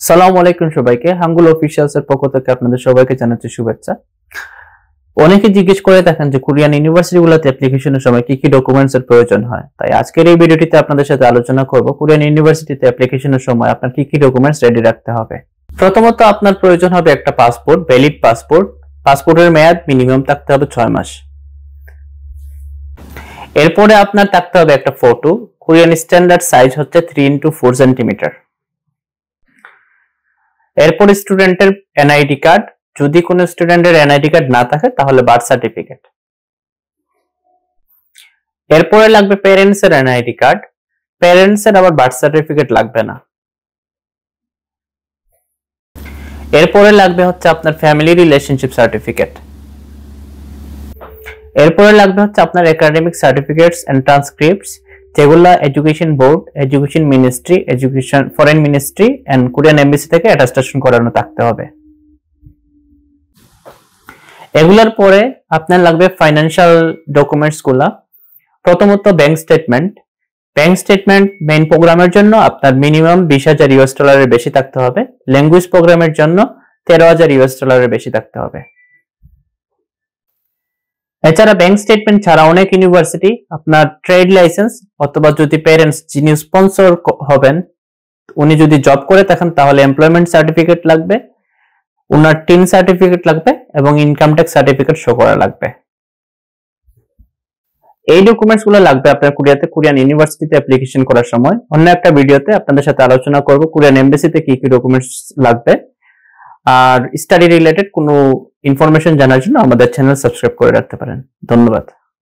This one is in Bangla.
সালামু আলাইকুম সবাইকে। হাঙ্গুল অফিসিয়ালস এর পক্ষ থেকে আপনাদের সবাইকে জানাচ্ছি শুভেচ্ছা। অনেকে জিজ্ঞেস করে থাকেন যে কোরিয়ান ইউনিভার্সিটিগুলোতে অ্যাপ্লিকেশনের সময় কি কি ডকুমেন্টস এর প্রয়োজন হয়। তাই আজকের এই ভিডিওটিতে আপনাদের সাথে আলোচনা করব কোরিয়ান ইউনিভার্সিটিতে অ্যাপ্লিকেশনের সময় আপনার কি কি ডকুমেন্টস রেডি রাখতে হবে। প্রথমত আপনার প্রয়োজন হবে একটা পাসপোর্ট, ভ্যালিড পাসপোর্ট। পাসপোর্টের মেয়াদ মিনিমাম থাকতে হবে 6 মাস। এরপরে আপনার থাকতে হবে একটা ফটো। কোরিয়ান স্ট্যান্ডার্ড সাইজ হচ্ছে 3x4 সেন্টিমিটার। এরপর স্টুডেন্টের এনআইডি কার্ড, যদি কোনো স্টুডেন্টের এনআইডি কার্ড না থাকে তাহলে বার্থ সার্টিফিকেট। এরপরে লাগবে প্যারেন্টস এর এনআইডি কার্ড, প্যারেন্টস এর আবার বার্থ সার্টিফিকেট লাগবে না। এরপরে লাগবে হচ্ছে আপনার ফ্যামিলি রিলেশনশিপ সার্টিফিকেট। এরপরে লাগবে হচ্ছে আপনার একাডেমিক সার্টিফিকেটস এন্ড ট্রান্সক্রিপ্টস, যেগুলো education board, education ministry, education foreign ministry and Korean embassy থেকে অ্যাটাস্টেশন করানো থাকতে হবে। এগুলোর পরে আপনার লাগবে ফাইন্যান্সিয়াল ডকুমেন্টস গুলা। প্রথমত bank statement. Bank statement main প্রোগ্রামের জন্য আপনার মিনিমাম $20,000 এর বেশি থাকতে হবে। ল্যাঙ্গুয়েজ প্রোগ্রামের জন্য $13,000 এর বেশি থাকতে হবে। এছাড়া ব্যাংক স্টেটমেন্ট ছাড়া অনেক ইউনিভার্সিটি আপনার ট্রেড লাইসেন্স অথবা যদি প্যারেন্টস যিনি স্পন্সর হবেন উনি যদি জব করে থাকেন তাহলে এমপ্লয়মেন্ট সার্টিফিকেট লাগবে, ওনার টিন সার্টিফিকেট লাগবে এবং ইনকাম ট্যাক্স সার্টিফিকেট শো করা লাগবে। এই ডকুমেন্টস গুলো লাগবে আপনার কোরিয়ান ইউনিভার্সিটিতে অ্যাপ্লিকেশন করার সময়। অন্য একটা ভিডিওতে আপনাদের সাথে আলোচনা করব কোরিয়ান এমবাসিতে কি কি ডকুমেন্টস লাগবে। আর স্টাডি রিলেটেড কোনো ইনফরমেশন জানার জন্য আমাদের চ্যানেল সাবস্ক্রাইব করে রাখতে পারেন। ধন্যবাদ।